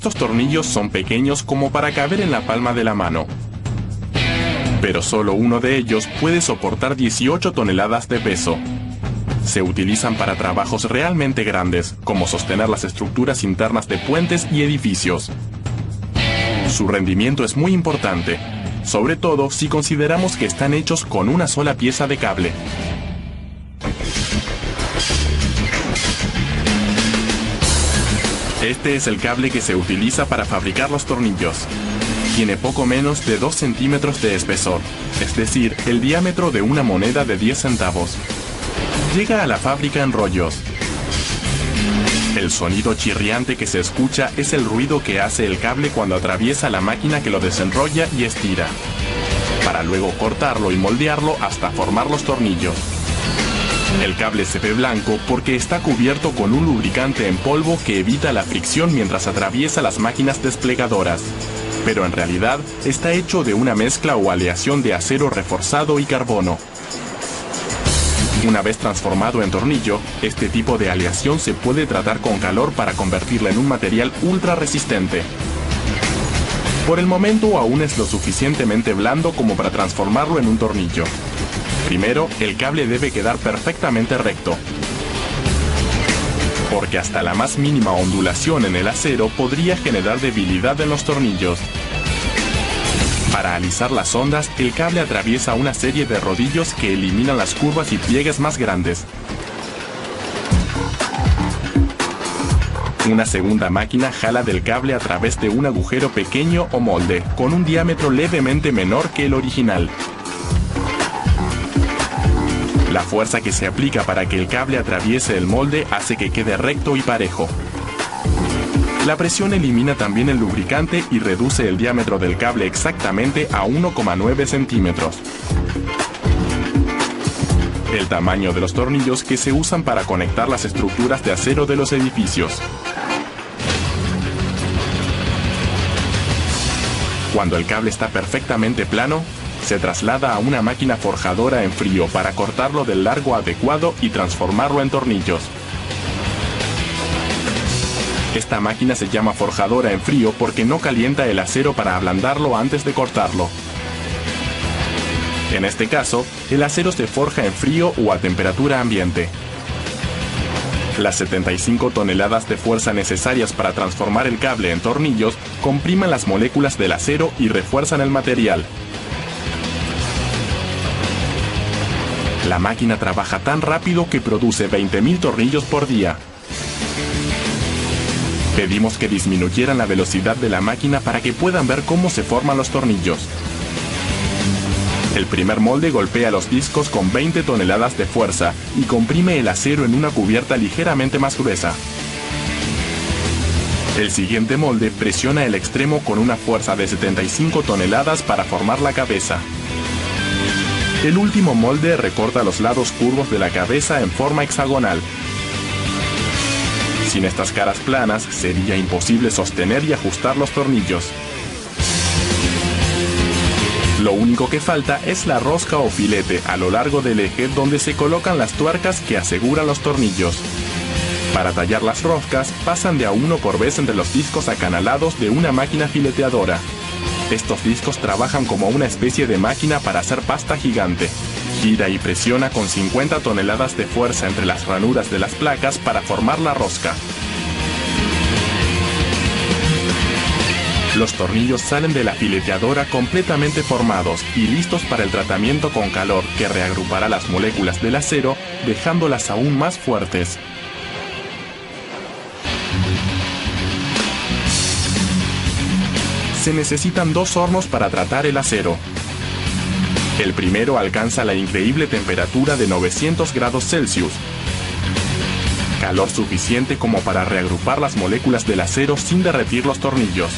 Estos tornillos son pequeños como para caber en la palma de la mano. Pero solo uno de ellos puede soportar 18 toneladas de peso. Se utilizan para trabajos realmente grandes, como sostener las estructuras internas de puentes y edificios. Su rendimiento es muy importante, sobre todo si consideramos que están hechos con una sola pieza de cable. Este es el cable que se utiliza para fabricar los tornillos. Tiene poco menos de 2 centímetros de espesor, es decir, el diámetro de una moneda de 10 centavos. Llega a la fábrica en rollos. El sonido chirriante que se escucha es el ruido que hace el cable cuando atraviesa la máquina que lo desenrolla y estira, para luego cortarlo y moldearlo hasta formar los tornillos. El cable se ve blanco porque está cubierto con un lubricante en polvo que evita la fricción mientras atraviesa las máquinas desplegadoras, pero en realidad está hecho de una mezcla o aleación de acero reforzado y carbono. Una vez transformado en tornillo, este tipo de aleación se puede tratar con calor para convertirla en un material ultra resistente. Por el momento aún es lo suficientemente blando como para transformarlo en un tornillo. Primero, el cable debe quedar perfectamente recto, porque hasta la más mínima ondulación en el acero podría generar debilidad en los tornillos. Para alisar las ondas, el cable atraviesa una serie de rodillos que eliminan las curvas y pliegues más grandes. Una segunda máquina jala del cable a través de un agujero pequeño o molde, con un diámetro levemente menor que el original. La fuerza que se aplica para que el cable atraviese el molde hace que quede recto y parejo. La presión elimina también el lubricante y reduce el diámetro del cable exactamente a 1,9 centímetros. El tamaño de los tornillos que se usan para conectar las estructuras de acero de los edificios. Cuando el cable está perfectamente plano, se traslada a una máquina forjadora en frío para cortarlo del largo adecuado y transformarlo en tornillos. Esta máquina se llama forjadora en frío porque no calienta el acero para ablandarlo antes de cortarlo. En este caso, el acero se forja en frío o a temperatura ambiente. Las 75 toneladas de fuerza necesarias para transformar el cable en tornillos comprimen las moléculas del acero y refuerzan el material. La máquina trabaja tan rápido que produce 20.000 tornillos por día. Pedimos que disminuyeran la velocidad de la máquina para que puedan ver cómo se forman los tornillos. El primer molde golpea los discos con 20 toneladas de fuerza y comprime el acero en una cubierta ligeramente más gruesa. El siguiente molde presiona el extremo con una fuerza de 75 toneladas para formar la cabeza. El último molde recorta los lados curvos de la cabeza en forma hexagonal. Sin estas caras planas, sería imposible sostener y ajustar los tornillos. Lo único que falta es la rosca o filete a lo largo del eje donde se colocan las tuercas que aseguran los tornillos. Para tallar las roscas, pasan de a uno por vez entre los discos acanalados de una máquina fileteadora. Estos discos trabajan como una especie de máquina para hacer pasta gigante. Gira y presiona con 50 toneladas de fuerza entre las ranuras de las placas para formar la rosca. Los tornillos salen de la fileteadora completamente formados y listos para el tratamiento con calor que reagrupará las moléculas del acero, dejándolas aún más fuertes. Se necesitan 2 hornos para tratar el acero. El primero alcanza la increíble temperatura de 900 grados Celsius, calor suficiente como para reagrupar las moléculas del acero sin derretir los tornillos.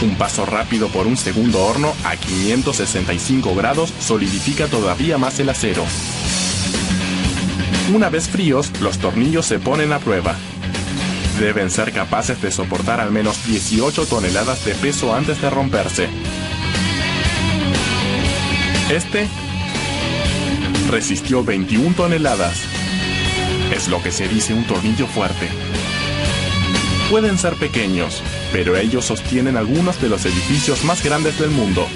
Un paso rápido por un segundo horno a 565 grados solidifica todavía más el acero. Una vez fríos, los tornillos se ponen a prueba. Deben ser capaces de soportar al menos 18 toneladas de peso antes de romperse. Este resistió 21 toneladas. Es lo que se dice un tornillo fuerte. Pueden ser pequeños, pero ellos sostienen algunos de los edificios más grandes del mundo.